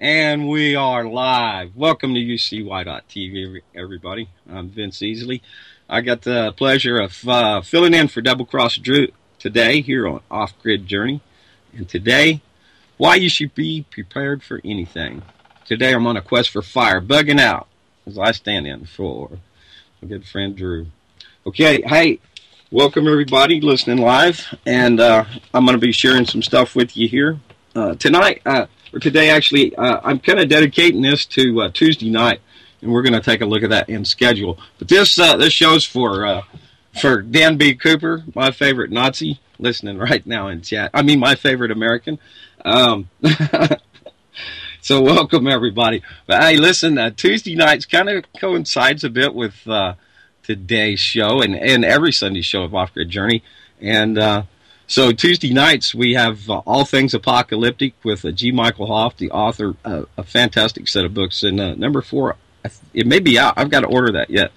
And we are live. Welcome to UCY.TV, everybody. I'm Vince Easley. I got the pleasure of filling in for Double Cross Drew today here on Off Grid Journey. And today, why you should be prepared for anything. Today I'm on a quest for fire, bugging out, as I stand in for my good friend Drew. Okay, hey, welcome everybody listening live. And I'm going to be sharing some stuff with you here. Tonight, or today actually, I'm kind of dedicating this to Tuesday night, and we're going to take a look at that in schedule. But this show's for Dan B. Cooper, my favorite Nazi, listening right now in chat. I mean, my favorite American. So welcome everybody. But hey, listen, Tuesday nights kind of coincides a bit with today's show and every Sunday show of Off Grid Journey, and so Tuesday nights we have All Things Apocalyptic with G. Michael Hoff, the author, a fantastic set of books. And number 4, it may be out. I've got to order that yet.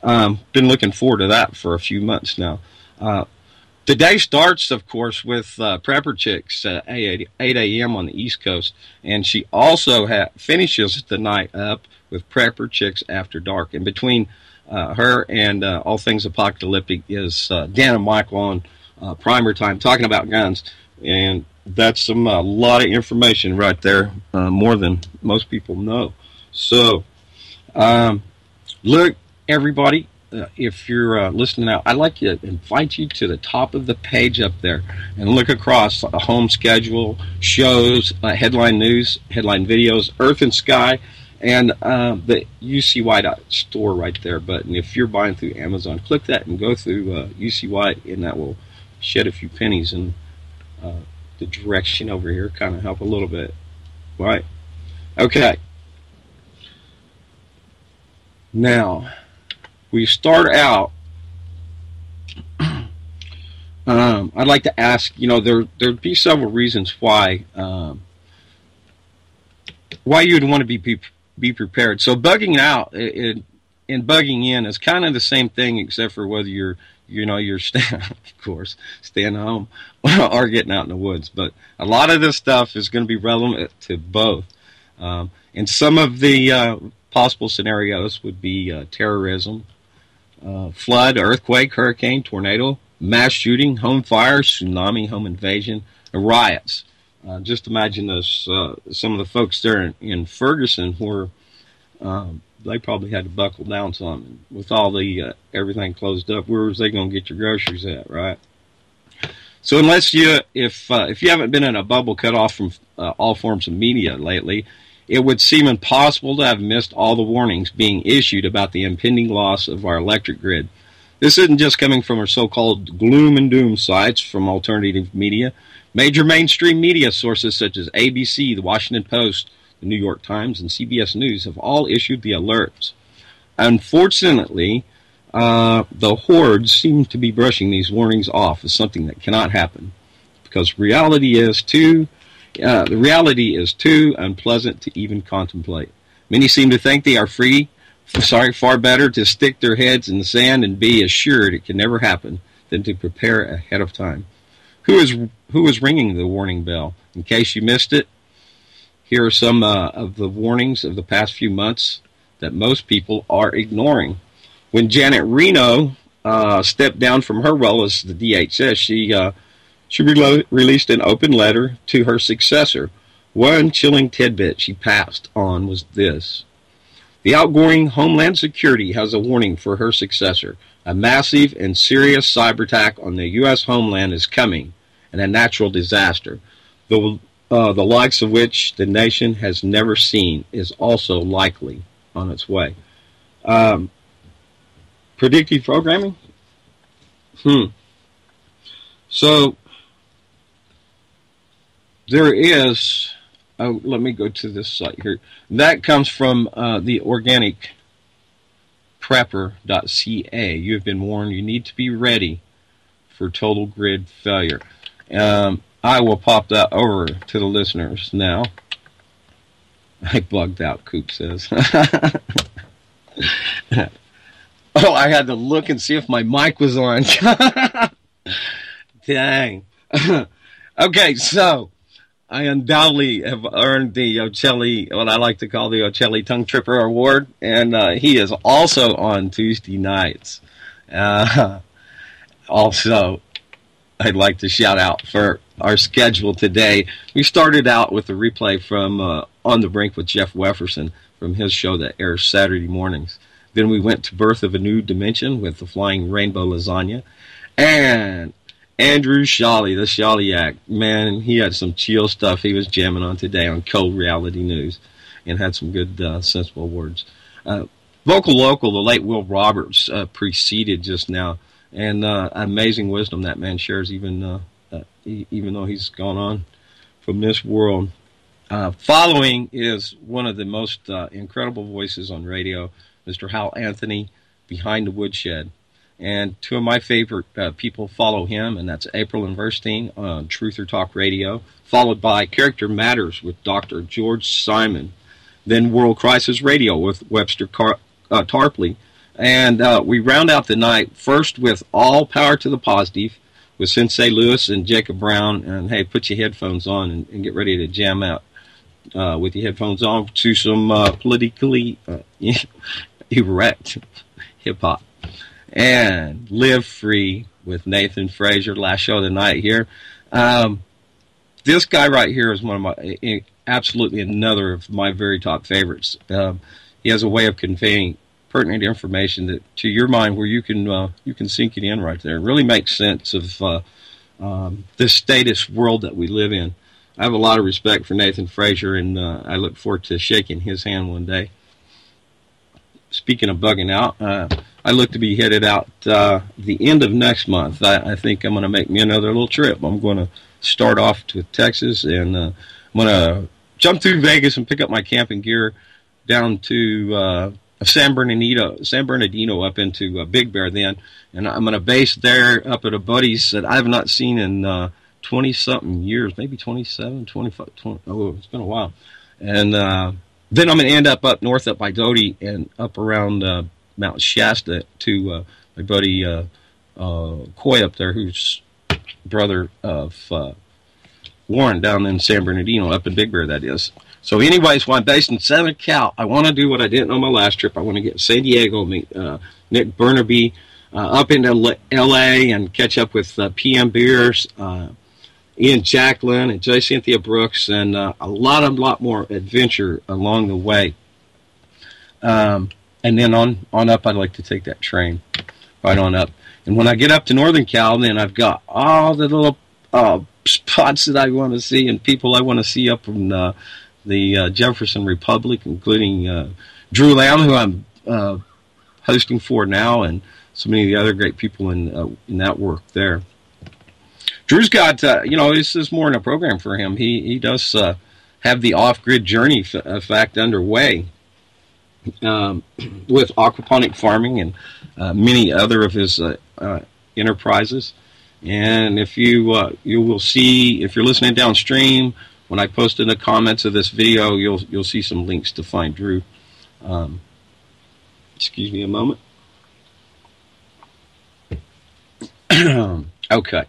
Been looking forward to that for a few months now. Today starts, of course, with Prepper Chicks at 8 a.m. on the East Coast. And she also finishes the night up with Prepper Chicks After Dark. And between her and All Things Apocalyptic is Dan and Michael on Primer Time, talking about guns, and that's a lot of information right there, more than most people know. So, look, everybody, if you're listening out, I'd like to invite you to the top of the page up there and look across a home schedule, shows, headline news, headline videos, Earth and Sky, and the UCY.store right there button. If you're buying through Amazon, click that and go through UCY, and that will shed a few pennies in the direction over here, kind of help a little bit. Right? Okay. Now, we start out, I'd like to ask, there'd be several reasons why you'd want to be prepared. So bugging out and bugging in is kind of the same thing, except for whether you're staying, of course, staying home or getting out in the woods. But a lot of this stuff is going to be relevant to both. And some of the possible scenarios would be terrorism, flood, earthquake, hurricane, tornado, mass shooting, home fire, tsunami, home invasion, and riots. Just imagine this, some of the folks there in Ferguson were they probably had to buckle down some with all the everything closed up. Where was they going to get your groceries at, right? So unless if you haven't been in a bubble cut off from all forms of media lately, it would seem impossible to have missed all the warnings being issued about the impending loss of our electric grid. This isn't just coming from our so-called gloom and doom sites from alternative media. Major mainstream media sources such as ABC, the Washington Post, the New York Times, and CBS News have all issued the alerts. Unfortunately, the hordes seem to be brushing these warnings off as something that cannot happen, because the reality is too unpleasant to even contemplate. Many seem to think they are far better to stick their heads in the sand and be assured it can never happen than to prepare ahead of time. Who is ringing the warning bell? In case you missed it, here are some of the warnings of the past few months that most people are ignoring. When Janet Reno stepped down from her role as the DHS, she released an open letter to her successor. One chilling tidbit she passed on was this: the outgoing Homeland Security has a warning for her successor. A massive and serious cyber attack on the U.S. homeland is coming, and a natural disaster, the likes of which the nation has never seen, is also likely on its way. Predictive programming? So, there is, let me go to this site here. That comes from the organicprepper.ca. You have been warned you need to be ready for total grid failure. I will pop that over to the listeners now. I bugged out, Coop says. Oh, I had to look and see if my mic was on. Dang. Okay, so I undoubtedly have earned the Ocelli, what I like to call the Ocelli Tongue Tripper Award, and he is also on Tuesday nights. Also, I'd like to shout out for our schedule today. We started out with a replay from On the Brink with Jeff Wefferson from his show that airs Saturday mornings. Then we went to Birth of a New Dimension with the Flying Rainbow Lasagna. And Andrew Shawley, the Shawley man, he had some chill stuff he was jamming on today on Cold Reality News and had some good, sensible words. Vocal Local, the late Will Roberts, preceded just now. And amazing wisdom that man shares, even though he's gone on from this world. Following is one of the most incredible voices on radio, Mr. Hal Anthony, Behind the Woodshed. And two of my favorite people follow him, and that's April and Verstein on Truther Talk Radio, followed by Character Matters with Dr. George Simon, then World Crisis Radio with Webster Tarpley. And we round out the night first with All Power to the Positive with Sensei Lewis and Jacob Brown. And hey, put your headphones on and get ready to jam out with your headphones on to some politically erect hip-hop. And Live Free with Nathan Frazier, last show of the night here. This guy right here is one of my, absolutely another of my very top favorites. He has a way of conveying pertinent information that, to your mind, where you can sink it in right there. It really makes sense of this status world that we live in. I have a lot of respect for Nathan Frazier, and I look forward to shaking his hand one day. Speaking of bugging out, I look to be headed out the end of next month. I think I'm going to make me another little trip. I'm going to start off to Texas, and I'm going to jump through Vegas and pick up my camping gear down to San Bernardino up into Big Bear then, and I'm going to base there up at a buddy's that I have not seen in 20-something years, maybe 27, 25, 20, oh, it's been a while. And then I'm going to end up north up by Doty and up around Mount Shasta to my buddy Coy up there, who's brother of Warren down in San Bernardino, up in Big Bear, that is. So anyways, while I'm based in Southern Cal, I want to do what I didn't on my last trip. I want to get to San Diego, meet Nick Burnaby, up into L.A. and catch up with PM Beers, Ian Jacqueline, and J. Cynthia Brooks, and a lot more adventure along the way. And then on up, I'd like to take that train right on up. And when I get up to Northern Cal, then I've got all the little spots that I want to see and people I want to see up in the Jefferson Republic, including Drew Lamb, who I'm hosting for now, and so many of the other great people in that work there. Drew's got, this is more in a program for him. He does have the off-grid journey fact underway with aquaponic farming and many other of his enterprises. And if you will see, if you're listening downstream, when I post in the comments of this video, you'll see some links to find Drew. Excuse me a moment. Okay.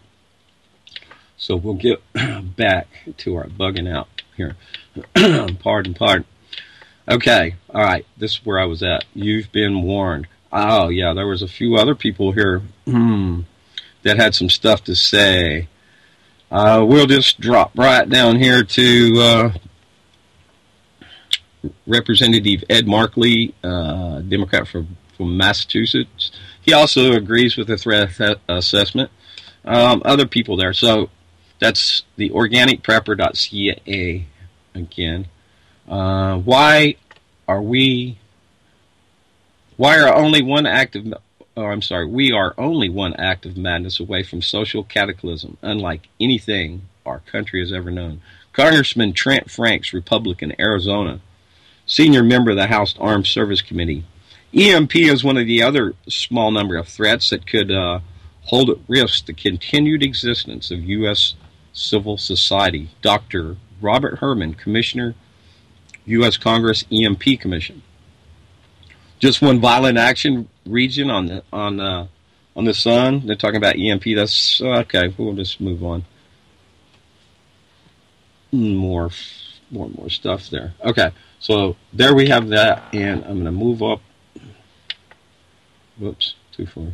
So we'll get back to our bugging out here. Pardon. Okay, all right, this is where I was at. You've been warned. Oh, yeah, there was a few other people here that had some stuff to say. We'll just drop right down here to Representative Ed Markley, Democrat from Massachusetts. He also agrees with the threat assessment. Other people there. So that's the organicprepper.ca again. Why are we only one act of madness away from social cataclysm, unlike anything our country has ever known. Congressman Trent Franks, Republican, Arizona, senior member of the House Armed Service Committee. EMP is one of the other small number of threats that could hold at risk the continued existence of U.S. civil society. Dr. Robert Herman, Commissioner, U.S. Congress EMP Commission. Just one violent action region on the sun. They're talking about EMP. That's okay. We'll just move on. more and more stuff there. Okay, so there we have that, and I'm going to move up. Whoops, too far.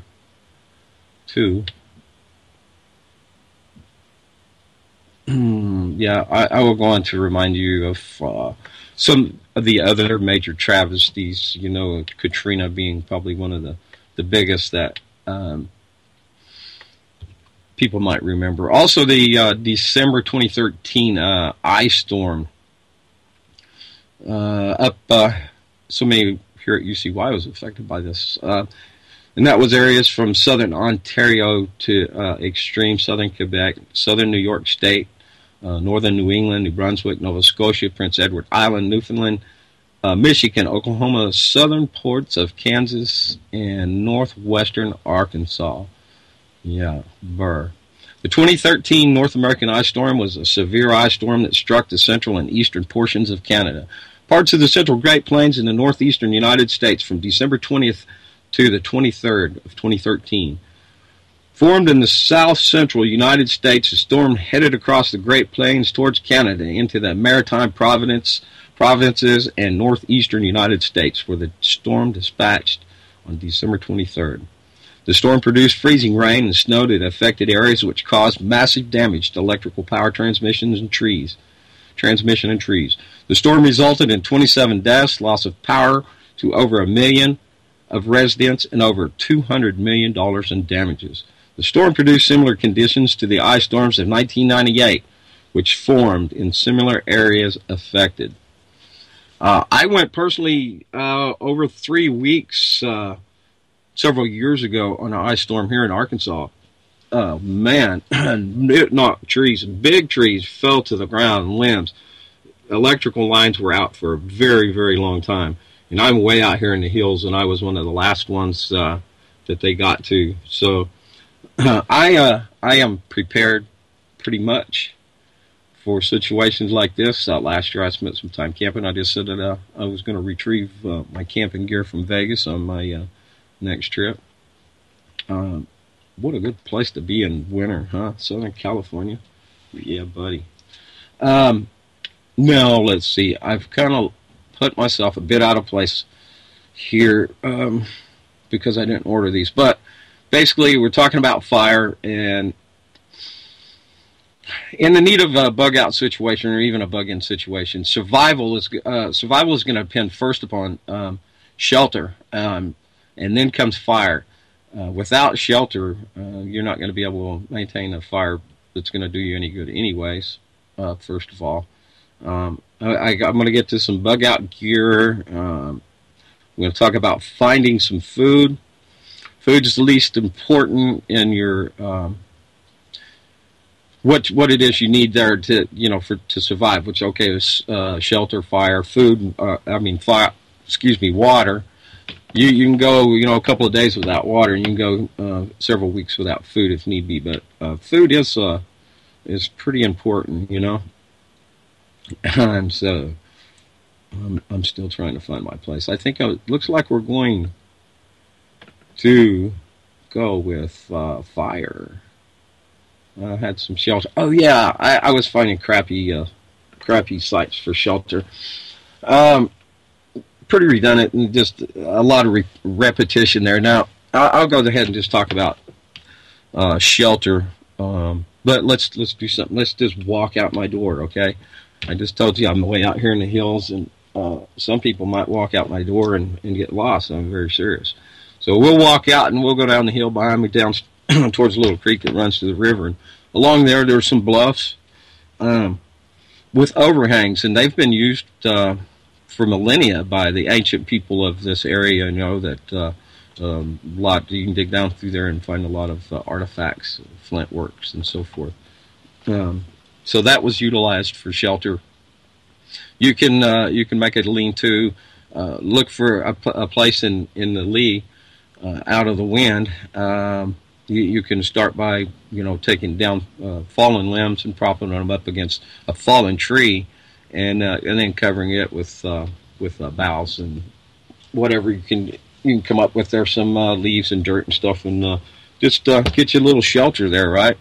Yeah, I will go on to remind you of some of the other major travesties. You know, Katrina being probably one of the biggest that people might remember. Also, the December 2013 ice storm up. So many here at UCY was affected by this. And that was areas from southern Ontario to extreme southern Quebec, southern New York State, northern New England, New Brunswick, Nova Scotia, Prince Edward Island, Newfoundland, Michigan, Oklahoma, southern parts of Kansas, and northwestern Arkansas. Yeah, burr. The 2013 North American ice storm was a severe ice storm that struck the central and eastern portions of Canada. Parts of the central Great Plains in the northeastern United States from December 20th to the 23rd of 2013. Formed in the south-central United States, the storm headed across the Great Plains towards Canada into the Maritime provinces and northeastern United States, where the storm dispatched on December 23rd. The storm produced freezing rain and snow that affected areas, which caused massive damage to electrical power transmission and trees. The storm resulted in 27 deaths, loss of power to over 1 million of residents, and over $200 million in damages. The storm produced similar conditions to the ice storms of 1998, which formed in similar areas affected. I went personally over 3 weeks several years ago on an ice storm here in Arkansas. Oh, man, it knocked trees. Big trees fell to the ground, limbs. Electrical lines were out for a very, very long time. And I'm way out here in the hills, and I was one of the last ones that they got to. So I am prepared pretty much for situations like this. Last year I spent some time camping. I just said that I was going to retrieve my camping gear from Vegas on my next trip. What a good place to be in winter, huh? Southern California. Yeah, buddy. Now, let's see. I've kind of put myself a bit out of place here because I didn't order these. But basically, we're talking about fire, and in the need of a bug-out situation or even a bug-in situation, survival is going to depend first upon shelter, and then comes fire. Without shelter, you're not going to be able to maintain a fire that's going to do you any good anyways, first of all. I'm going to get to some bug-out gear. I'm going to talk about finding some food. Food is the least important in your what it is you need there to to survive. Which is shelter, fire, food. Water. You can go a couple of days without water, and you can go several weeks without food if need be. But food is pretty important, And so I'm still trying to find my place. I think it looks like we're going to go with fire. I had some shelter. Oh yeah, I was finding crappy sites for shelter. Pretty redundant and just a lot of repetition there. Now I'll go ahead and just talk about shelter. But let's do something. Let's just walk out my door, okay? I just told you I'm way out here in the hills, and some people might walk out my door and get lost. I'm very serious. So we'll walk out, and we'll go down the hill behind me, down towards a little creek that runs to the river. And along there's some bluffs with overhangs, and they've been used for millennia by the ancient people of this area. That you can dig down through there and find a lot of artifacts, flint works, and so forth. So that was utilized for shelter. You can make a lean-to, look for a place in the lee, out of the wind. You can start by taking down fallen limbs and propping them up against a fallen tree, and then covering it with boughs and whatever you can come up with. There's some leaves and dirt and stuff, and just get you a little shelter there, right?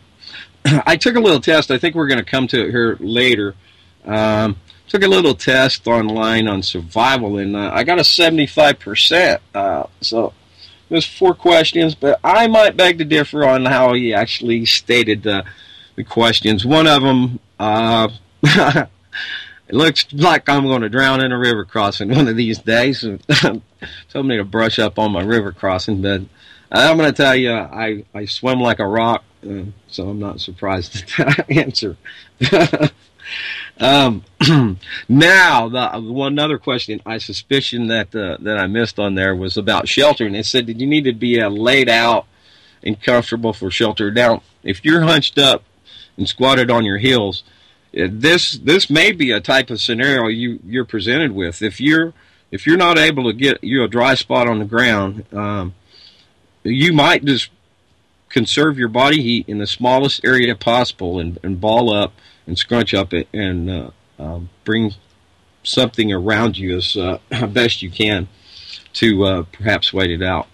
I took a little test. I think we're going to come to it here later. Took a little test online on survival, and I got a 75%. So there's 4 questions, but I might beg to differ on how he actually stated the questions. One of them, it looks like I'm going to drown in a river crossing one of these days. Told me to brush up on my river crossing, but I'm going to tell you, I swim like a rock, so I'm not surprised at that answer. Now, one other question I suspicion that I missed on there was about shelter, and it said that you need to be laid out and comfortable for shelter. Now, if you're hunched up and squatted on your heels, this may be a type of scenario you're presented with. If you're not able to get you a dry spot on the ground, you might just conserve your body heat in the smallest area possible and ball up and scrunch up it and bring something around you as best you can to perhaps wait it out.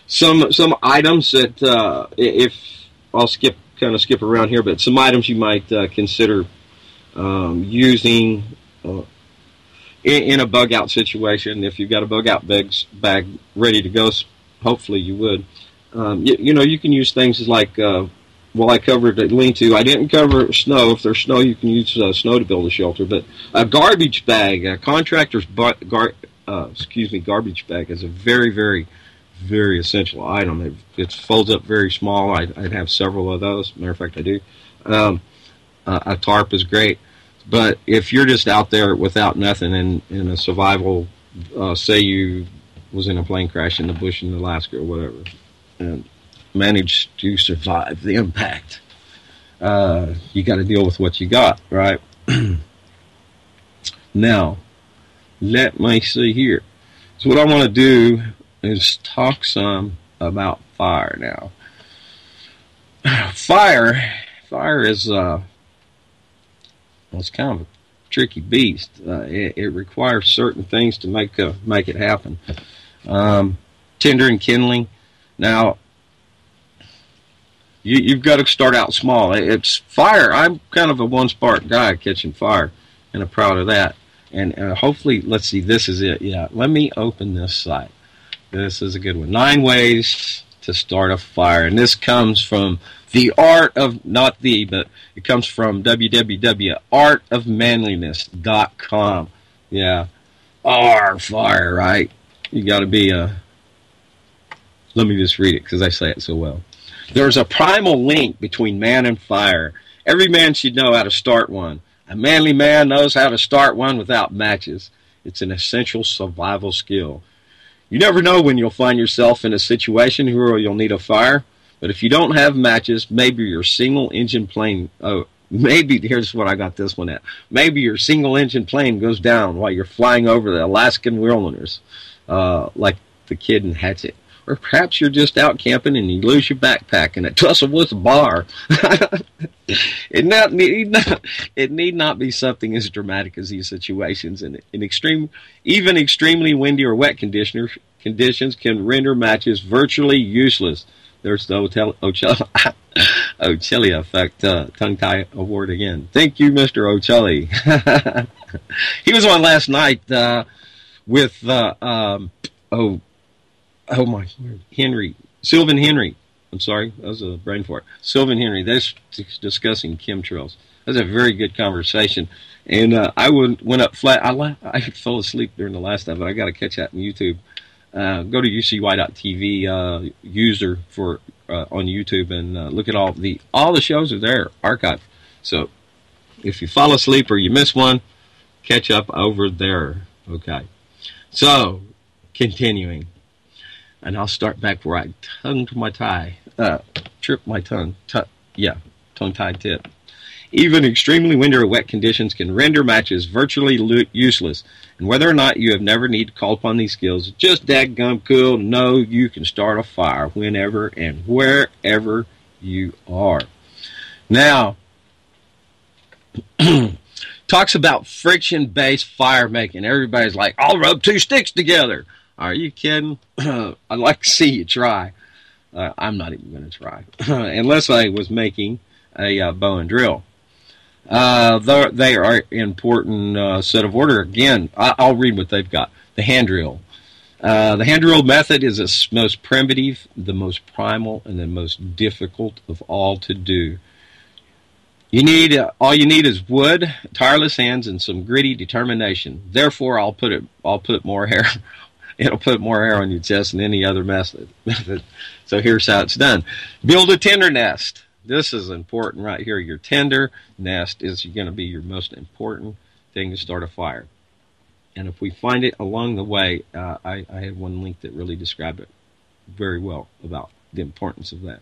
Some items that if I'll kind of skip around here, but some items you might consider using in a bug out situation. If you've got a bug out bag ready to go, hopefully you would. You know, you can use things like well, I covered lean-to. I didn't cover snow. If there's snow, you can use snow to build a shelter. But a garbage bag, a contractor's garbage bag is a very, very, very essential item. It folds up very small. I'd have several of those. Matter of fact, I do. A tarp is great. But if you're just out there without nothing in a survival, say you was in a plane crash in the bush in Alaska or whatever, and managed to survive the impact, you got to deal with what you got, right? Now, let me see here. So what I want to do is talk some about fire now. Fire is it's kind of a tricky beast. It requires certain things to make it happen. Tinder and kindling. Now, you've got to start out small. It's fire. I'm kind of a one-spark guy catching fire, and I'm proud of that. And hopefully, let's see, this is it. Yeah, let me open this site. This is a good one. 9 ways to start a fire. And this comes from the art of, not the, but it comes from www.artofmanliness.com. Yeah. Fire, right? You got to be let me just read it because I say it so well. There's a primal link between man and fire. Every man should know how to start one. A manly man knows how to start one without matches. It's an essential survival skill. You never know when you'll find yourself in a situation where you'll need a fire. But if you don't have matches, maybe your single-engine plane... maybe, here's what I got this one at. Maybe your single-engine plane goes down while you're flying over the Alaskan wilderness, like the kid in Hatchet. Or perhaps you're just out camping and you lose your backpack and a tussle with a bar. It need not be something as dramatic as these situations. And even extremely windy or wet conditions can render matches virtually useless. There's the Ocelli effect, tongue-tie award again. Thank you, Mr. Ocelli. He was on last night with Sylvan Henry. I'm sorry, that was a brain fart. Sylvan Henry. They're discussing chemtrails. That was a very good conversation. And I went up flat. I fell asleep during the last of it. I got to catch that on YouTube. Go to ucy.tv user for on YouTube and look at all the shows are there archived. So if you fall asleep or you miss one, catch up over there. Okay. So continuing. And I'll start back where I tripped my tongue. Tongue-tied tip. Even extremely windy or wet conditions can render matches virtually useless. And whether or not you have never need to call upon these skills, just dadgum cool, know you can start a fire whenever and wherever you are. Now, talks about friction-based fire making. Everybody's like, I'll rub 2 sticks together. Are you kidding? I'd like to see you try. I'm not even going to try. Unless I was making a bow and drill. They are important set of order. Again, I'll read what they've got. The hand drill. The hand drill method is the most primitive, the most primal, and the most difficult of all to do. You need all you need is wood, tireless hands, and some gritty determination. Therefore, I'll put more hair. It'll put more hair on your chest than any other method. So here's how it's done. Build a tinder nest. This is important right here. Your tinder nest is going to be your most important thing to start a fire. And if we find it along the way, I had one link that really described it very well about the importance of that.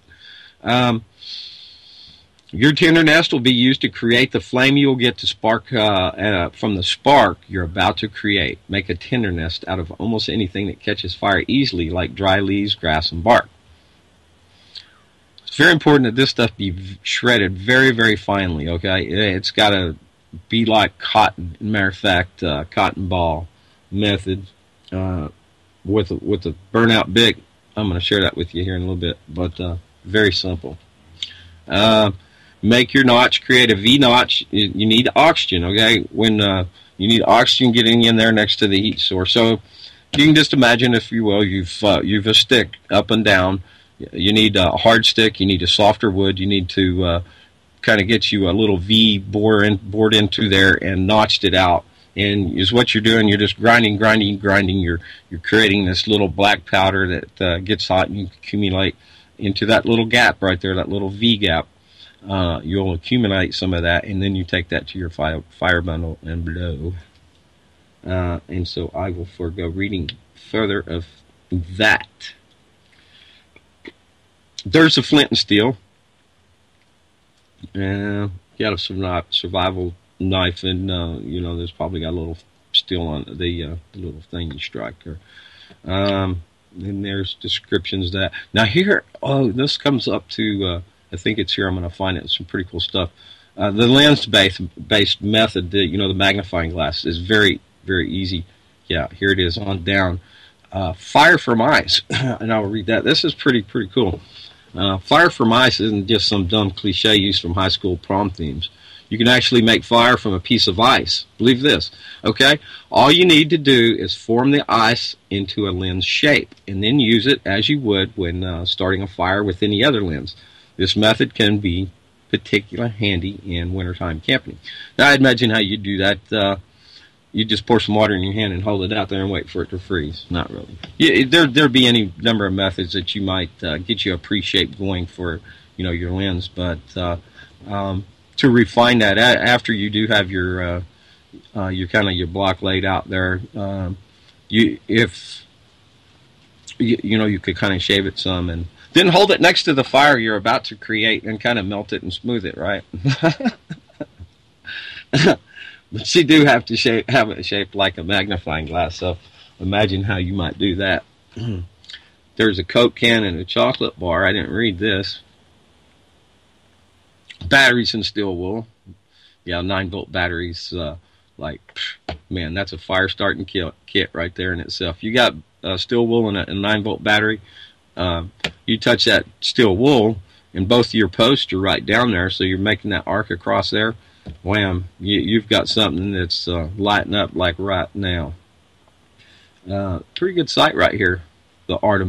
Your tinder nest will be used to create the flame you'll get to spark from the spark you're about to create. Make a tinder nest out of almost anything that catches fire easily, like dry leaves, grass, and bark. It's very important that this stuff be shredded very, very finely, okay? It's got to be like cotton. Matter of fact, cotton ball method with a burnout bic. I'm going to share that with you here in a little bit, but very simple. Make your notch, create a V-notch. You need oxygen, okay? When you need oxygen getting in there next to the heat source. So you can just imagine, if you will, you've a stick up and down. You need a hard stick. You need a softer wood. You need to kind of get you a little V bored into there and notched it out. And is what you're doing. You're just grinding. You're creating this little black powder that gets hot, and you accumulate into that little gap right there, that little V gap. You'll accumulate some of that, and then you take that to your fire bundle and blow. And so I will forego reading further of that. There's a flint and steel. You got a survival knife, and there's probably got a little steel on the little thing you strike there. Then there's descriptions that now here. Oh, this comes up to. I think it's here. I'm going to find it. Some pretty cool stuff. The lens-based method, the magnifying glass, is very, very easy. Yeah, here it is on down. Fire from ice, and I'll read that. This is pretty cool. Fire from ice isn't just some dumb cliche used from high school prom themes. You can actually make fire from a piece of ice. Believe this, okay? All you need to do is form the ice into a lens shape, and then use it as you would when starting a fire with any other lens. This method can be particularly handy in wintertime camping. Now, I imagine how you do that. You just pour some water in your hand and hold it out there and wait for it to freeze. Not really. There'd be any number of methods that you might get you a pre-shape going for, your lens. But to refine that, after you do have your block laid out there, you could kind of shave it some and then hold it next to the fire you're about to create and kind of melt it and smooth it, right? But you do have to have it shaped like a magnifying glass, so imagine how you might do that. There's a Coke can and a chocolate bar. I didn't read this. Batteries and steel wool. Yeah, 9-volt batteries. Man, that's a fire starting kit right there in itself. You got steel wool and a 9-volt battery. You touch that steel wool, and both of your posts are right down there, so you're making that arc across there. Wham! You've got something that's lighting up like right now. Pretty good site right here. The Art of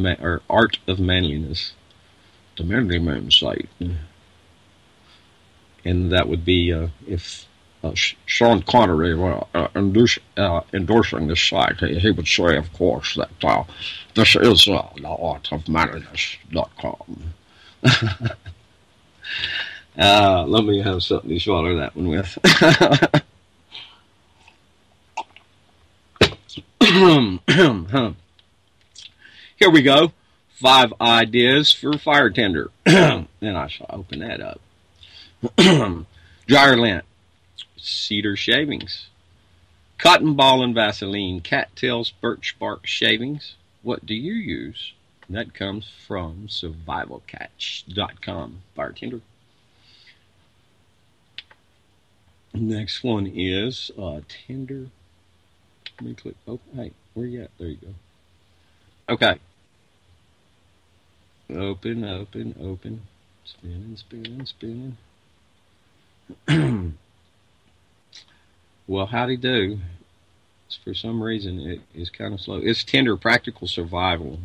Manliness. The Manly Man site. And that would be if Sean Connery were endorsing this site, he would say, of course, that this is the artofmanliness.com. Let me have something to swallow that one with. Here we go. 5 ideas for fire tender. Then I shall open that up. Dryer lint, cedar shavings, cotton ball and Vaseline, cattails, birch bark shavings. What do you use? And that comes from survivalcatch.com. Bartender. Next one is tender. Let me click. Oh, hey, where you at? There you go. Okay. Open. Spinning. Well, howdy do. For some reason, it is kind of slow. It's Tinder Practical Survival,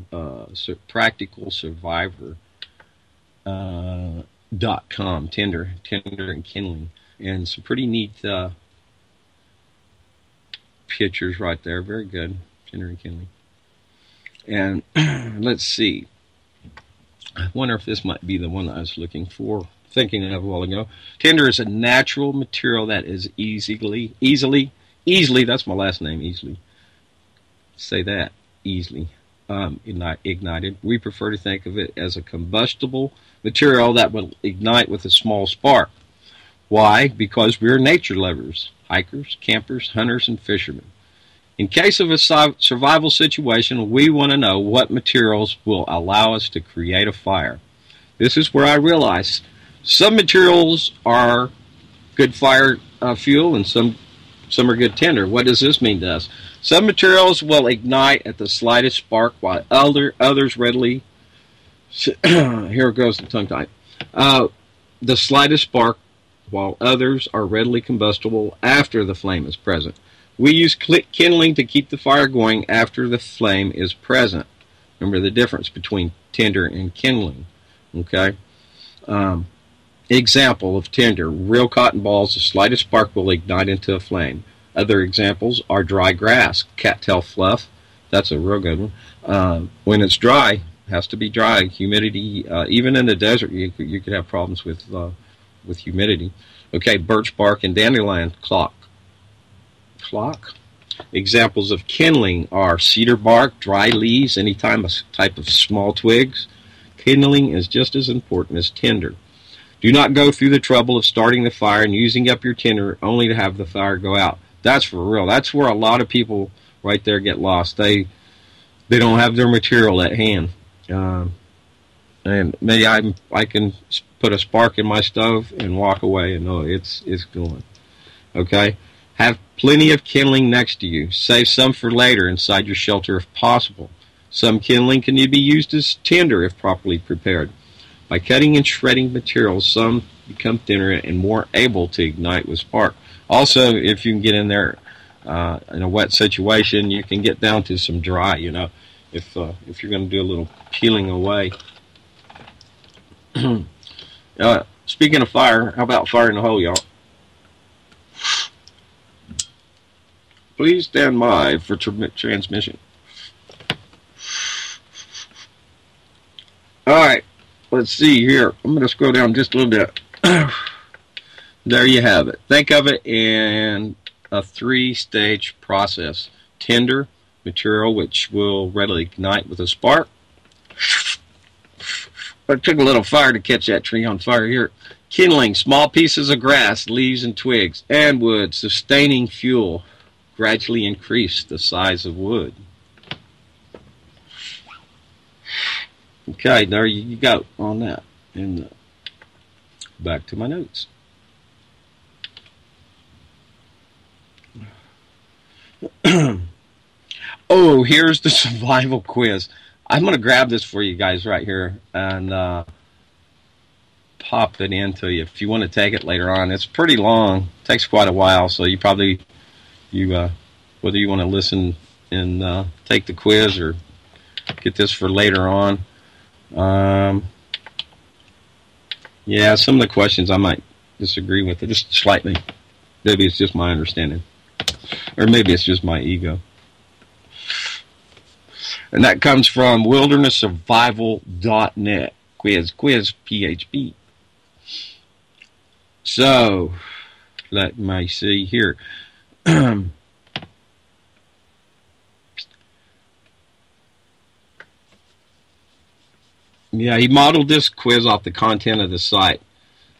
Practical Survivor .com. Tinder and Kindling, and some pretty neat pictures right there. Very good, Tinder and Kindling. And let's see. I wonder if this might be the one I was thinking of a while ago. Tinder is a natural material that is easily, that's my last name, Easley. Say that, easily ignited. We prefer to think of it as a combustible material that will ignite with a small spark. Why? Because we're nature lovers, hikers, campers, hunters, and fishermen. In case of a survival situation, we want to know what materials will allow us to create a fire. This is where I realize some materials are good fire fuel and some are good tinder. What does this mean to us? Some materials will ignite at the slightest spark, while others readily. Here goes the tongue tie. The slightest spark, while others are readily combustible after the flame is present. We use kindling to keep the fire going after the flame is present. Remember the difference between tinder and kindling. Okay. Example of tinder: real cotton balls. The slightest spark will ignite into a flame. Other examples are dry grass, cattail fluff. That's a real good one. When it's dry, it has to be dry. Humidity, even in the desert, you could have problems with humidity. Okay, birch bark and dandelion clock. Examples of kindling are cedar bark, dry leaves, any type of small twigs. Kindling is just as important as tinder. Do not go through the trouble of starting the fire and using up your tinder only to have the fire go out. That's for real. That's where a lot of people right there get lost. They don't have their material at hand. And maybe I can put a spark in my stove and walk away and know it's going. Okay? Have plenty of kindling next to you. Save some for later inside your shelter if possible. Some kindling can be used as tinder if properly prepared. By cutting and shredding materials, some become thinner and more able to ignite with spark. Also, if you can get in there in a wet situation, you can get down to some dry, if you're going to do a little peeling away. Speaking of fire, how about fire in the hole, y'all? Please stand by for transmission. All right, let's see here. I'm going to scroll down just a little bit. There you have it. Think of it in a 3-stage process. Tinder, material which will readily ignite with a spark. It took a little fire to catch that tree on fire here. Kindling, small pieces of grass, leaves and twigs, and wood. Sustaining fuel, gradually increase the size of wood. Okay, there you go on that. And back to my notes. Oh, here's the survival quiz. I'm going to grab this for you guys right here and pop it into you if you want to take it later on. It's pretty long. It takes quite a while, so you probably, whether you want to listen and take the quiz or get this for later on. Yeah, some of the questions I might disagree with, just slightly. Maybe it's just my understanding. Or maybe it's just my ego. And that comes from wildernesssurvival.net. Quiz PHP. So, let me see here. Yeah, he modeled this quiz off the content of the site.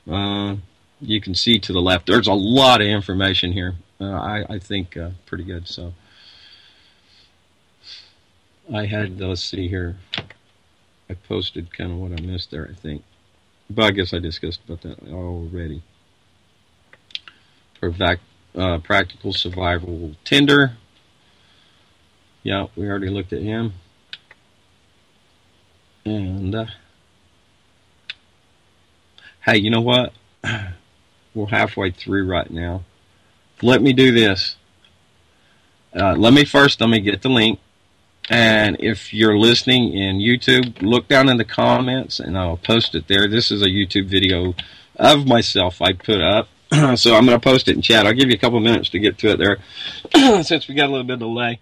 You can see to the left, there's a lot of information here. I think pretty good. So I had, let's see here, I posted kind of what I missed there, I think. But I guess I discussed about that already. For practical survival tinder. Yeah, we already looked at him. And hey, you know what? We're halfway through right now. Let me do this. Let me get the link. And if you're listening in YouTube, look down in the comments and I'll post it there. This is a YouTube video of myself I put up. So I'm going to post it in chat. I'll give you a couple minutes to get to it there since we got a little bit of delay.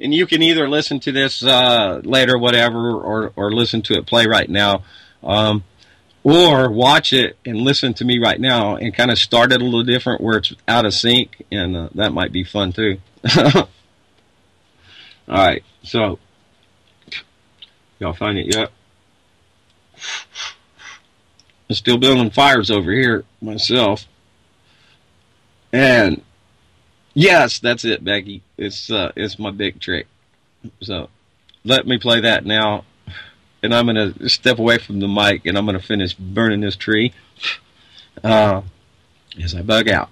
And you can either listen to this later, whatever, or listen to it play right now. Or watch it and listen to me right now and kind of start it a little different where it's out of sync. And that might be fun too. All right, so y'all find it yet? I'm still building fires over here myself, and yes, that's it, Becky. It's my big trick. So let me play that now, and I'm gonna step away from the mic, and I'm gonna finish burning this tree as I bug out.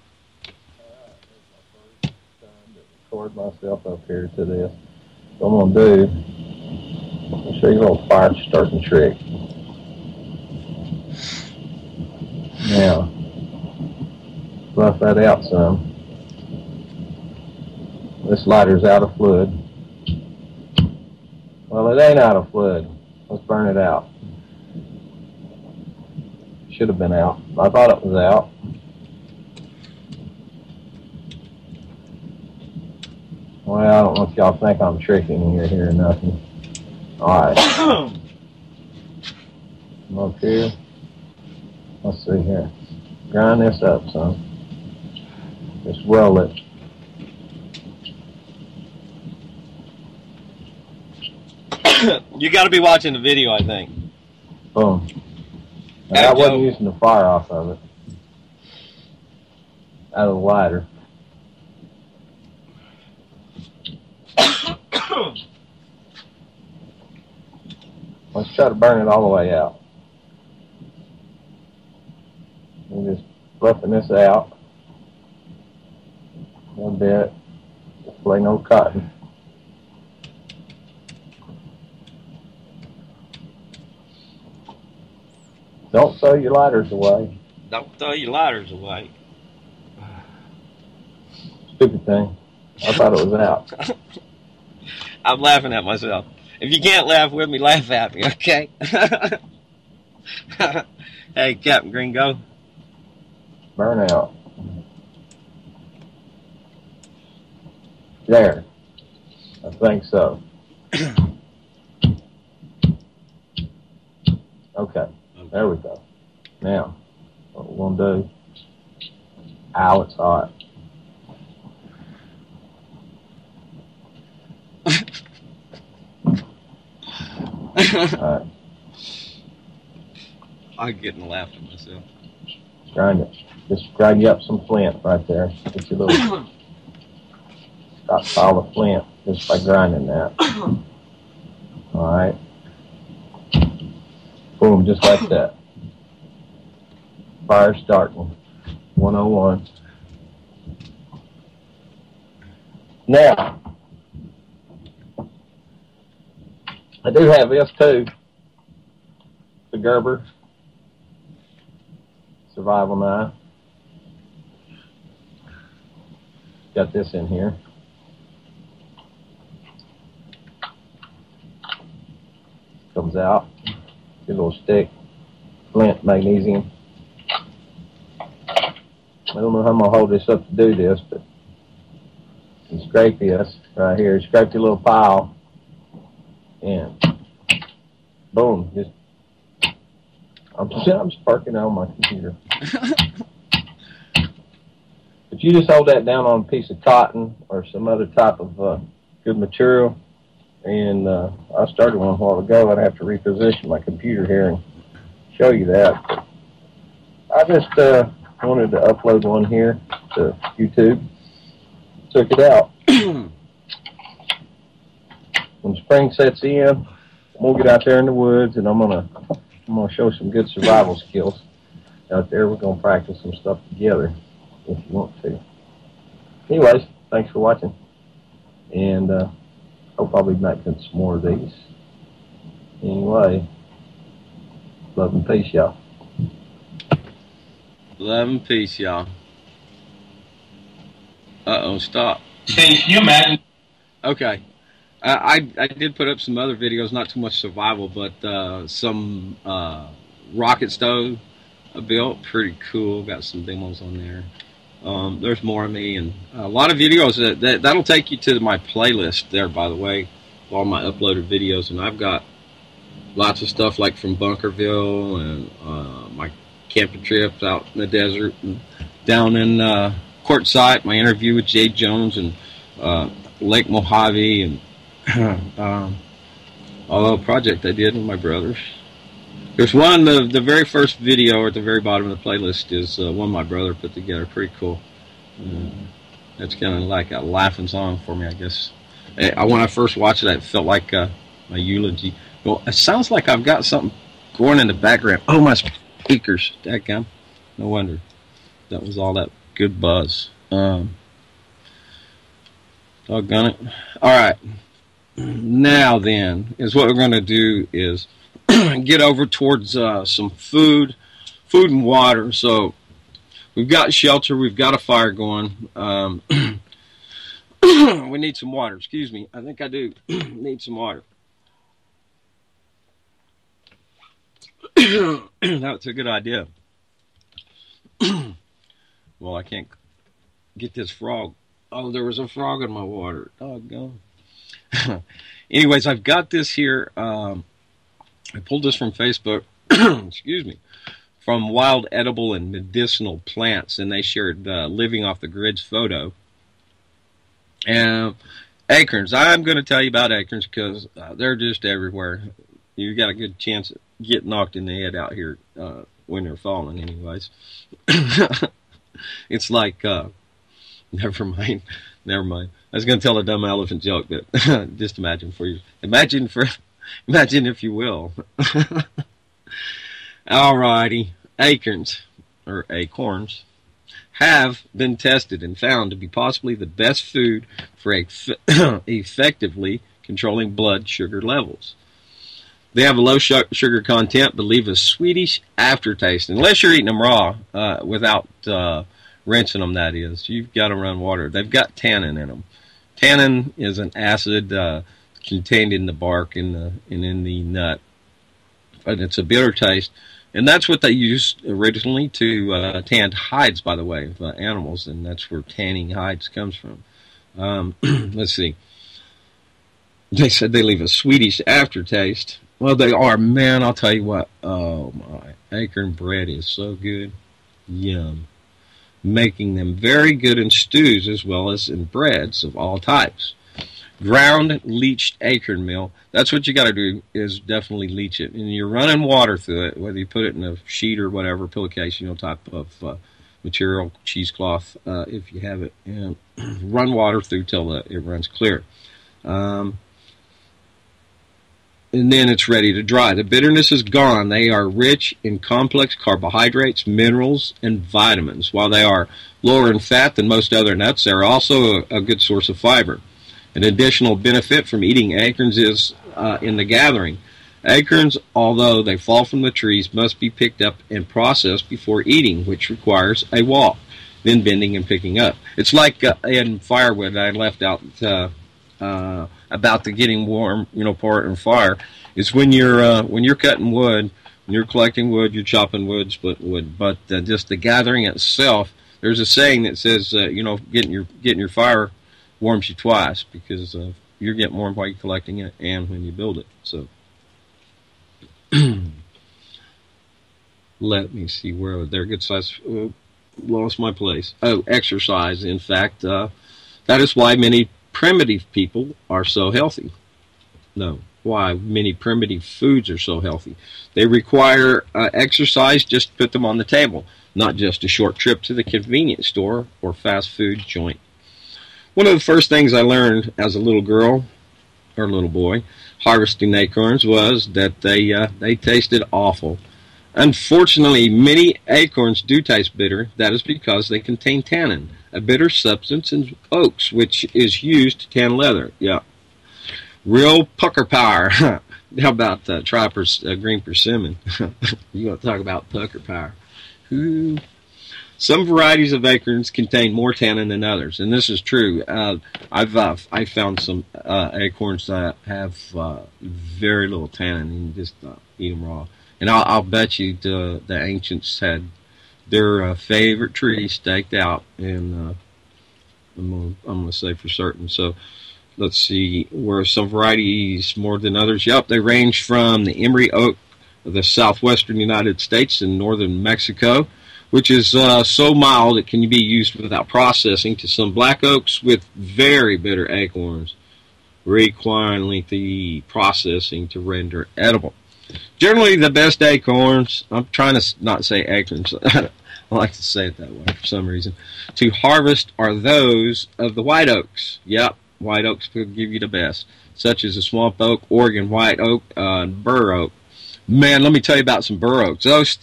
Record myself up here to this. What I'm going to do, I'll show you a little fire starting trick. Now, buff that out some. This lighter's out of fluid. Well, it ain't out of fluid. Let's burn it out. Should have been out. I thought it was out. Well, I don't know if y'all think I'm tricking you here or nothing. Alright. Come up here. Let's see here. Grind this up some. Just roll it. You got to be watching the video, I think. Boom. And I wasn't using the fire off of it. Out of the lighter. Let's try to burn it all the way out. We're just fluffing this out a little bit. Just plain old cotton. Don't throw your lighters away. Don't throw your lighters away. Stupid thing. I thought it was out. I'm laughing at myself. If you can't laugh with me, laugh at me, okay? Hey, Captain Gringo. Burn out. There. I think so. Okay. There we go. Now, what we're going to do... Ow, it's hot. Alright. I'm getting a laugh at myself. Grind it. Just grind you up some flint right there. Get your little stockpile of flint just by grinding that. Alright. Boom, just like that. Fire starting. 101. Now, I do have this too. The Gerber Survival Knife. Got this in here. Comes out. Get a little stick. Flint, magnesium. I don't know how I'm going to hold this up to do this, but you scrape this right here. Scrape your little pile. And boom, just I'm sparking on my computer. But you just hold that down on a piece of cotton or some other type of good material. And I started one a while ago. I'd have to reposition my computer here and show you that. But I just wanted to upload one here to YouTube. Took it out. When spring sets in, we'll get out there in the woods, and I'm gonna show some good survival skills out there. We're gonna practice some stuff together if you want to. Anyways, thanks for watching, and hope I'll be making some more of these. Anyway, love and peace, y'all. Love and peace, y'all. Uh-oh, stop. Can you imagine? Okay. I did put up some other videos, not too much survival, but some rocket stove I built. Pretty cool. Got some demos on there. There's more of me, and a lot of videos. That'll take you to my playlist there, by the way, all my uploaded videos. And I've got lots of stuff like from Bunkerville and my camping trips out in the desert and down in Quartzsite, my interview with Jay Jones and Lake Mojave and a project I did with my brothers. There's one, the very first video at the very bottom of the playlist is one my brother put together. Pretty cool. That's kind of like a laughing song for me, I guess. When I first watched it, it felt like my eulogy. Well, it sounds like I've got something going in the background. Oh, my speakers. Dadgum. No wonder. That was all that good buzz. Doggone it. All right. Now then, is what we're going to do is get over towards some food and water. So we've got shelter, we've got a fire going. We need some water. Excuse me. I think I do need some water. That's a good idea. Well, I can't get this frog. Oh, there was a frog in my water. Doggone. Anyways, I've got this here. I pulled this from Facebook. Excuse me. From Wild Edible and Medicinal Plants, and they shared Living Off the Grid's photo. And acorns. I'm going to tell you about acorns because they're just everywhere. You got a good chance of getting knocked in the head out here when they're falling, anyways. It's like, never mind. I was going to tell a dumb elephant joke, but just imagine for you. Imagine if you will. Alrighty, acorns or acorns have been tested and found to be possibly the best food for effectively controlling blood sugar levels. They have a low sugar content, but leave a sweetish aftertaste. Unless you're eating them raw, without rinsing them, that is. You've got to run water. They've got tannin in them. Tannin is an acid contained in the bark and in the nut. But it's a bitter taste. And that's what they used originally to tan hides, by the way, of animals. And that's where tanning hides comes from. Let's see. They said they leave a sweetish aftertaste. Well, they are, man, I'll tell you what. Oh, my. Acorn bread is so good. Yum. Making them very good in stews as well as in breads of all types. Ground leached acorn meal. That's what you got to do, is definitely leach it. And you're running water through it, whether you put it in a sheet or whatever, pillowcase, type of material, cheesecloth, if you have it. And run water through till it runs clear. And then it's ready to dry. The bitterness is gone. They are rich in complex carbohydrates, minerals, and vitamins. While they are lower in fat than most other nuts, they are also a good source of fiber. An additional benefit from eating acorns is in the gathering. Acorns, although they fall from the trees, must be picked up and processed before eating, which requires a walk, then bending and picking up. It's like in firewood I left out about the getting warm, part in fire. It's when you're cutting wood, when you're collecting wood, you're chopping wood, splitting wood. But just the gathering itself, there's a saying that says, getting your fire warms you twice, because you're getting warm while you're collecting it and when you build it. So let me see where they're good size. Lost my place. Oh, exercise. In fact, that is why many primitive people are so healthy. No, why many primitive foods are so healthy. They require exercise just to put them on the table, not just a short trip to the convenience store or fast food joint. One of the first things I learned as a little girl or little boy harvesting acorns was that they tasted awful. Unfortunately, many acorns do taste bitter. That is because they contain tannin, a bitter substance in oaks, which is used to tan leather. Yeah. Real pucker power. How about green persimmon? You want to talk about pucker power. Ooh. Some varieties of acorns contain more tannin than others, and this is true. I found some acorns that have very little tannin. You can just eat them raw. And I'll bet you the ancients had their favorite tree staked out, and I'm gonna say for certain. So let's see, were some varieties more than others? Yep, they range from the emery oak of the southwestern United States and northern Mexico, which is so mild it can be used without processing, to some black oaks with very bitter acorns, requiring lengthy processing to render edible. Generally, the best acorns, I'm trying to not say acorns, I like to say it that way for some reason, to harvest are those of the white oaks. Yep, white oaks will give you the best, such as the swamp oak, Oregon white oak, and bur oak. Man, let me tell you about some bur oaks. Those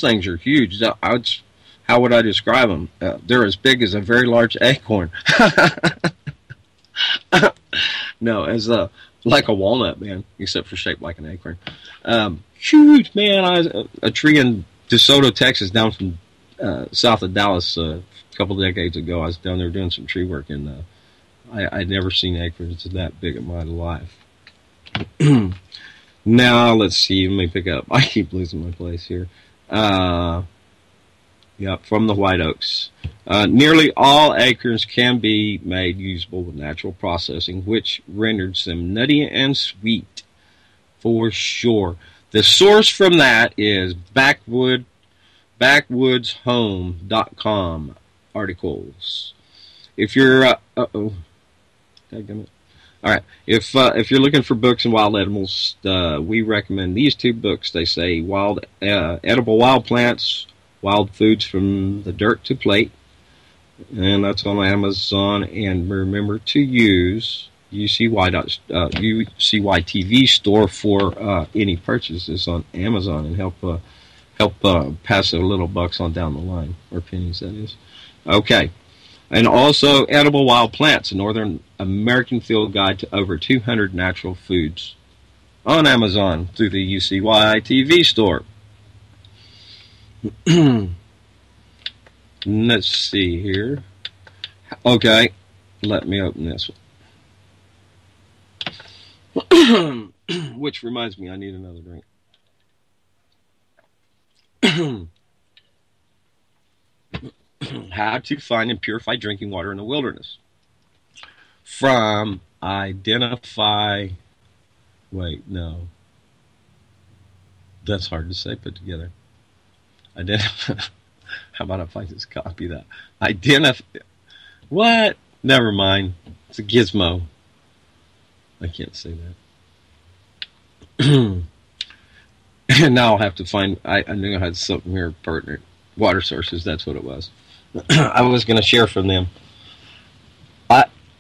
things are huge. How would I describe them? They're as big as a very large acorn. No, as like a walnut, man, except for shaped like an acorn. Huge, man. A tree in DeSoto, Texas, down from south of Dallas a couple of decades ago. I was down there doing some tree work, and I'd never seen acorns that big in my life. Now, let's see. Let me pick up. I keep losing my place here. Yep, from the white oaks. Nearly all acorns can be made usable with natural processing, which renders them nutty and sweet, for sure. The source from that is backwoodshome.com articles. If you're... All right. If you're looking for books on wild animals, we recommend these two books. They say Edible Wild Plants, Wild Foods from the Dirt to Plate, and that's on Amazon. And remember to use UCY TV store for any purchases on Amazon, and help pass a little bucks on down the line, or pennies, that is. Okay. And also Edible Wild Plants, a Northern American field guide to over 200 natural foods, on Amazon through the UCY TV store. Let's see here. Okay, let me open this one. Which reminds me, I need another drink. How to find and purify drinking water in the wilderness. From Identify... Wait, no. That's hard to say put together. How about if I just copy that? What? Never mind. It's a gizmo. I can't say that. And now I'll have to find... I knew I had something here pertinent. Water sources, that's what it was. I was going to share from them.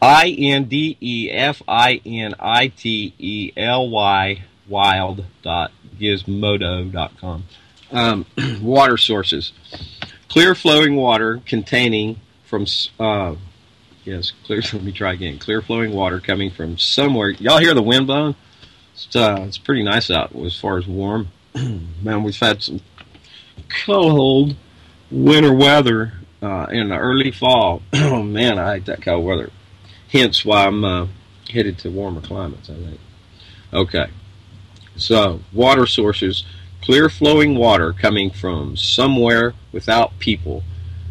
INDEFINITELY wild.gizmodo.com. Water sources. Clear flowing water containing from... let me try again. Clear flowing water coming from somewhere. Y'all hear the wind blowing? It's pretty nice out as far as warm. Man, we've had some cold winter weather in the early fall. Oh man, I hate that cold weather. Hence why I'm headed to warmer climates, I think. Okay, so water sources. Clear flowing water coming from somewhere without people.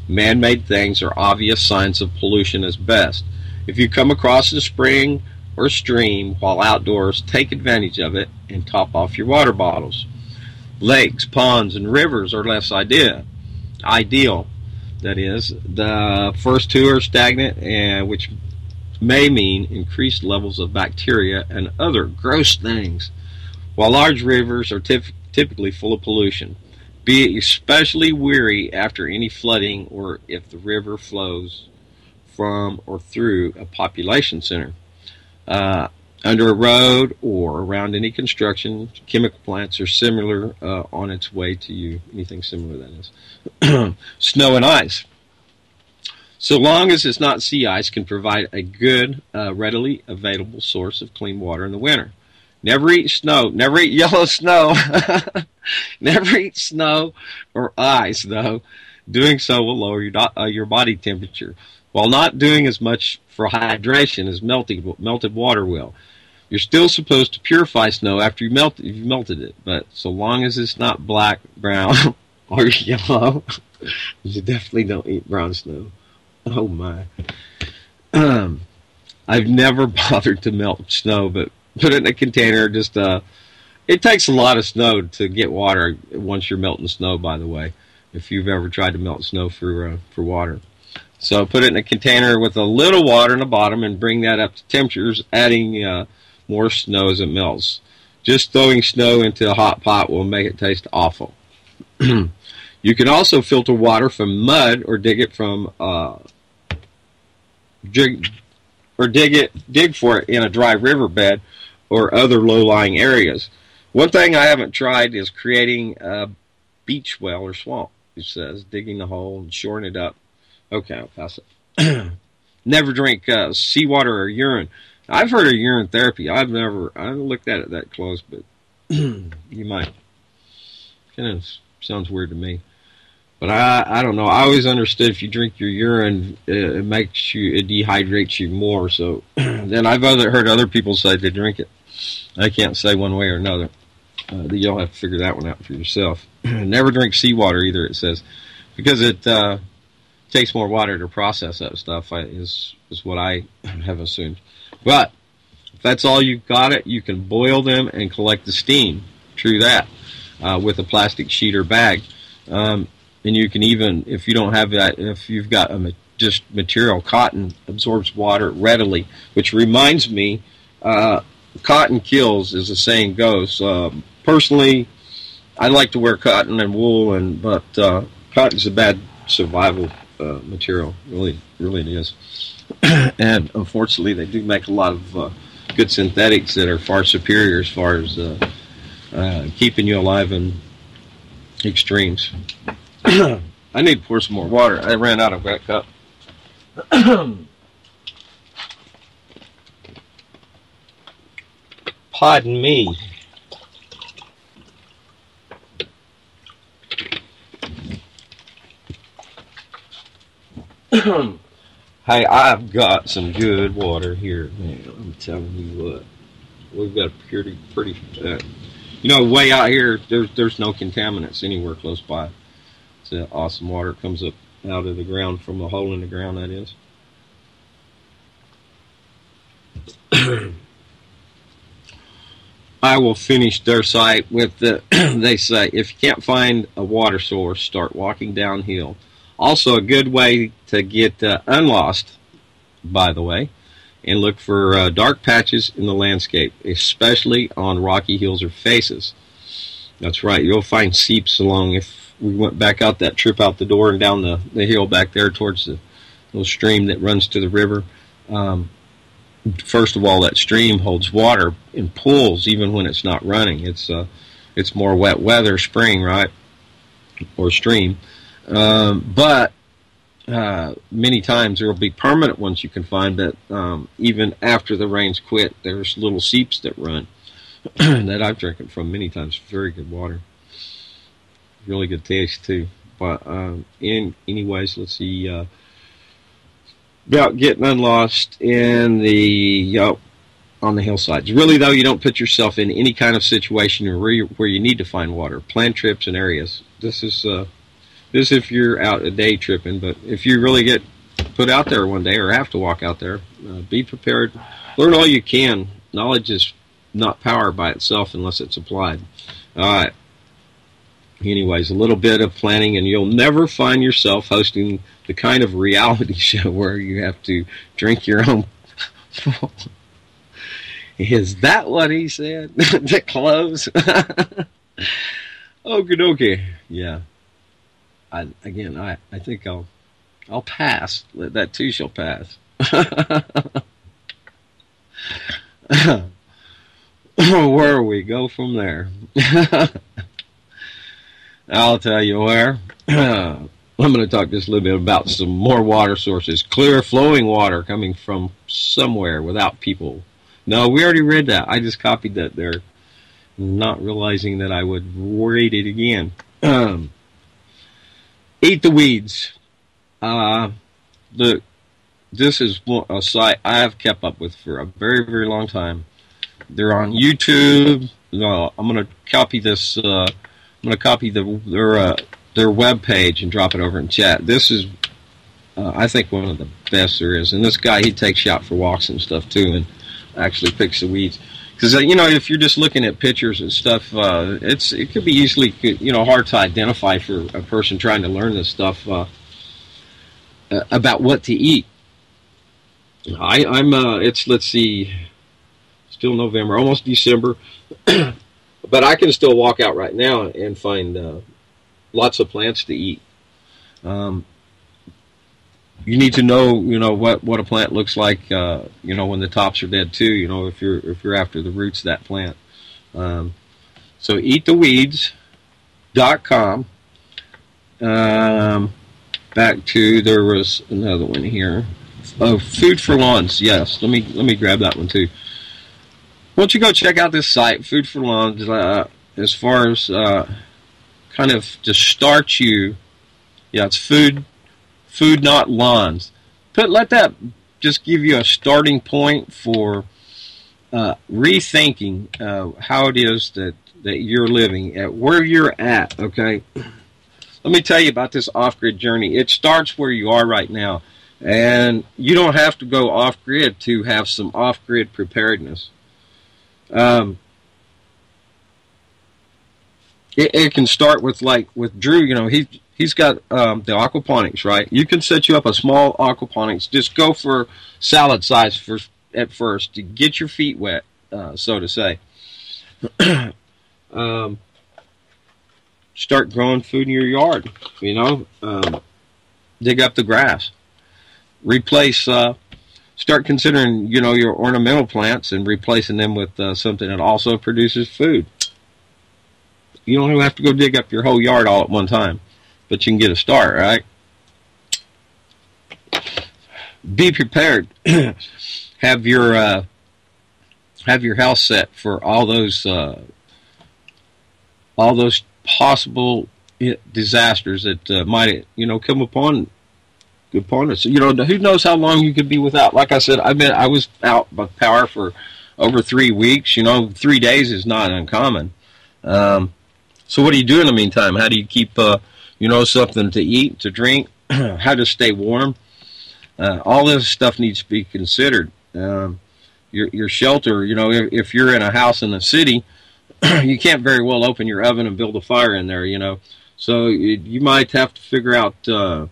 Man-made things are obvious signs of pollution as best. If you come across a spring or stream while outdoors, take advantage of it and top off your water bottles. Lakes, ponds, and rivers are less ideal. That is, the first two are stagnant, and which may mean increased levels of bacteria and other gross things, while large rivers are typically full of pollution. Be especially wary after any flooding or if the river flows from or through a population center. Under a road or around any construction, chemical plants are similar on its way to you. Anything similar, that is. Snow and ice. So long as it's not sea ice, can provide a good, readily available source of clean water in the winter. Never eat snow. Never eat yellow snow. Never eat snow or ice, though. Doing so will lower your body temperature, while not doing as much for hydration as melted water will. You're still supposed to purify snow after you've melted it, but so long as it's not black, brown, or yellow, you definitely don't eat brown snow. Oh my. I've never bothered to melt snow, but put it in a container. It takes a lot of snow to get water once you're melting snow, by the way, if you've ever tried to melt snow for water. So put it in a container with a little water in the bottom and bring that up to temperatures, adding more snow as it melts. Just throwing snow into a hot pot will make it taste awful. You can also filter water from mud or dig for it in a dry riverbed or other low-lying areas. One thing I haven't tried is creating a beach well or swamp. It says digging a hole and shoring it up. Okay, I'll pass it. Never drink seawater or urine. I've heard of urine therapy. I haven't looked at it that close, but you might. Kind of sounds weird to me. But I don't know. I always understood if you drink your urine, it dehydrates you more. So then I've heard other people say they drink it. I can't say one way or another. You'll have to figure that one out for yourself. Never drink seawater either, it says, because it takes more water to process that stuff, is what I have assumed. But if that's all you've got you can boil them and collect the steam. True that, with a plastic sheet or bag. And you can even, if you don't have that, if you've got just material, cotton absorbs water readily, which reminds me, cotton kills, as the saying goes. Personally, I like to wear cotton and wool, but cotton's a bad survival material. Really it is. And unfortunately, they do make a lot of good synthetics that are far superior as far as keeping you alive in extremes. I need to pour some more water. I ran out of that cup. Pardon me. Hey, I've got some good water here, man. I'm telling you what. We've got a pretty way out here, there's no contaminants anywhere close by. It's awesome water. It comes up out of the ground from a hole in the ground, that is. I will finish their site with they say, if you can't find a water source, start walking downhill. Also a good way to get unlost, by the way, and look for dark patches in the landscape, especially on rocky hills or faces. That's right, you'll find seeps along. If we went back out that trip out the door and down the hill back there towards the little stream that runs to the river, first of all, that stream holds water in pools even when it's not running. It's more wet weather, spring, right, or stream. But many times there will be permanent ones you can find that even after the rains quit, there's little seeps that run that I've drinking from many times. Very good water. Really good taste too. But anyways, let's see. About getting unlost in on the hillsides. Really, though, you don't put yourself in any kind of situation where you need to find water. Plan trips and areas. This is if you're out a day tripping, but if you really get put out there one day or have to walk out there, be prepared. Learn all you can. Knowledge is not power by itself unless it's applied. All right. Anyways, a little bit of planning, and you'll never find yourself hosting the kind of reality show where you have to drink your own. Is that what he said? The clothes? Okie dokie. Yeah. I think I'll pass. That too shall pass. Where we go from there? I'll tell you where. I'm going to talk just a little bit about some more water sources. Clear flowing water coming from somewhere without people. No, we already read that. I just copied that there, not realizing that I would read it again. Eat the Weeds. The This is a site I have kept up with for a very, very long time. They're on YouTube. I'm going to copy this. I'm going to copy their web page and drop it over in chat. This is, I think, one of the best there is. And this guy, he takes you out for walks and stuff too, and actually picks the weeds. Because if you're just looking at pictures and stuff, it could be easily hard to identify for a person trying to learn this stuff about what to eat. Let's see, still November, almost December, but I can still walk out right now and find lots of plants to eat. You need to know, what a plant looks like, when the tops are dead too, if you're after the roots of that plant. So eattheweeds.com. Back to, there was another one here. Oh, Food for Lawns. Yes, let me grab that one too. Why don't you go check out this site, Food for Lawns, as far as kind of to start you. Yeah, it's food, not lawns. Let that just give you a starting point for rethinking how it is that you're living, at where you're at, okay? Let me tell you about this off-grid journey. It starts where you are right now. And you don't have to go off-grid to have some off-grid preparedness. It can start with, with Drew, he's got the aquaponics, right? You can set you up a small aquaponics. Just go for salad size at first to get your feet wet, so to say. Start growing food in your yard, dig up the grass. Replace, start considering, your ornamental plants and replacing them with something that also produces food. You don't have to go dig up your whole yard all at one time, but you can get a start, right? Be prepared. Have your house set for all those possible disasters that might, come upon us. Who knows how long you could be without. Like I said, I was out by power for over 3 weeks. 3 days is not uncommon. So what do you do in the meantime? How do you keep, something to eat, to drink? How to stay warm? All this stuff needs to be considered. Your shelter, if you're in a house in the city, you can't very well open your oven and build a fire in there, So you might have to figure out,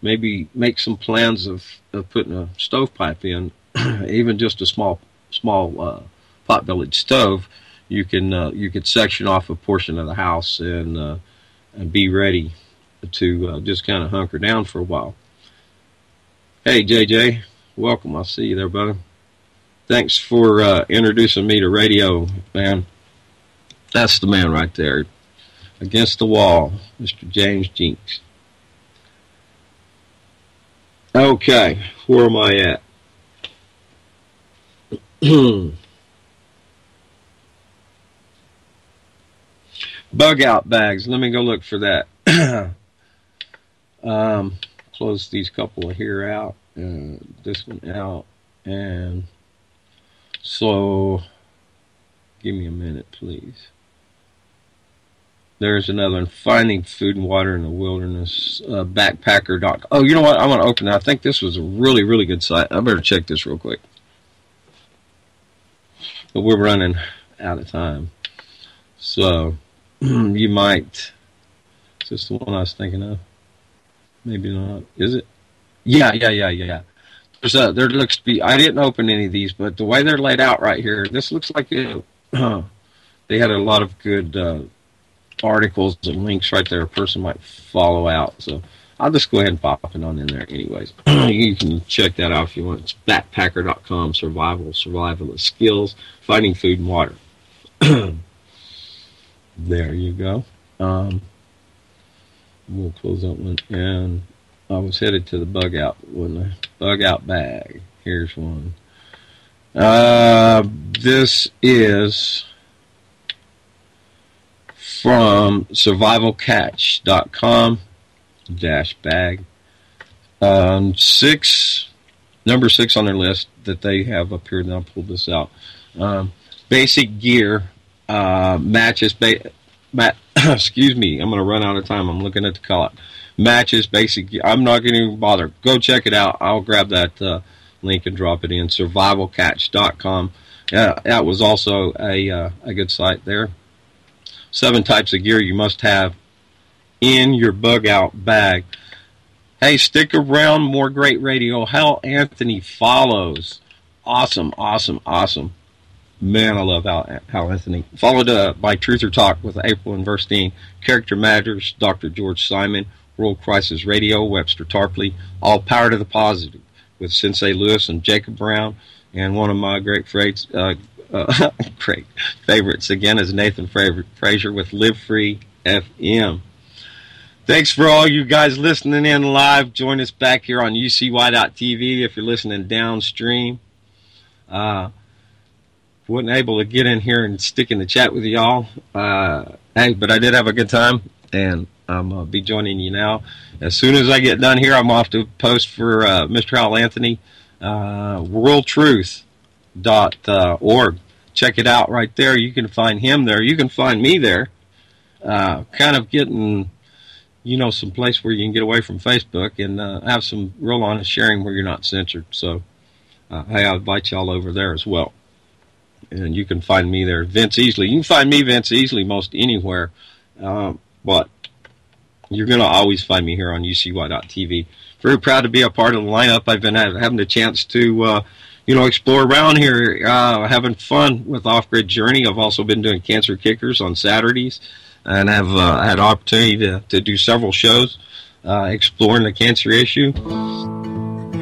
maybe make some plans of putting a stovepipe in, even just a small pot-bellied stove. You could section off a portion of the house and be ready to just kind of hunker down for a while. Hey JJ, welcome. I see you there, buddy. Thanks for introducing me to radio, man. That's the man right there, against the wall, Mr. James Jinks. Okay, where am I at? Bug out bags. Let me go look for that. Close these couple of here out, this one out, and so give me a minute, please. There's another one, Finding Food and Water in the Wilderness, backpacker.com. Oh, you know what? I want to open it. I think this was a really, really good site. I better check this real quick. But we're running out of time. So, you might... Is this the one I was thinking of? Maybe not. Is it? Yeah. There looks to be... I didn't open any of these, but the way they're laid out right here, this looks like they had a lot of good... articles and links right there a person might follow out. So I'll just go ahead and pop it on in there anyways. You can check that out if you want. It's backpacker.com, survivalist skills, finding food and water. There you go. We'll close that one. And I was headed to the bug out one. Bug out bag. Here's one. This is from survivalcatch.com. dash bag. Number 6 on their list that they have up here, and I'll pull this out. Basic gear matches. Excuse me, I'm going to run out of time. I'm looking at the call. Matches basic gear. I'm not going to even bother. Go check it out. I'll grab that link and drop it in. Survivalcatch.com. That was also a good site there. 7 types of gear you must have in your bug out bag. Hey, stick around. More great radio. Hal Anthony follows. Awesome, awesome, awesome. Man, I love Hal Anthony. Followed by Truth or Talk with April and Verstein. Character Matters, Dr. George Simon. World Crisis Radio, Webster Tarpley. All Power to the Positive with Sensei Lewis and Jacob Brown. And one of my great favorites again is Nathan Frazier with Live Free FM. Thanks for all you guys listening in live. Join us back here on UCY.TV if you're listening downstream. Wasn't able to get in here and stick in the chat with y'all. Hey, but I did have a good time, and I'm be joining you now. As soon as I get done here, I'm off to post for Mr. Hal Anthony, worldtruth.org. Check it out right there. You can find him there. You can find me there. Kind of getting, some place where you can get away from Facebook and have some real honest sharing where you're not censored. So, hey, I invite y'all over there as well. And you can find me there, Vince Easley. You can find me, Vince Easley, most anywhere. But you're going to always find me here on UCY.TV. Very proud to be a part of the lineup. I've been having the chance to, explore around here, having fun with Off-Grid Journey. I've also been doing Cancer Kickers on Saturdays, and I've had an opportunity to do several shows exploring the cancer issue.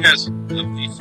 Yes, love you,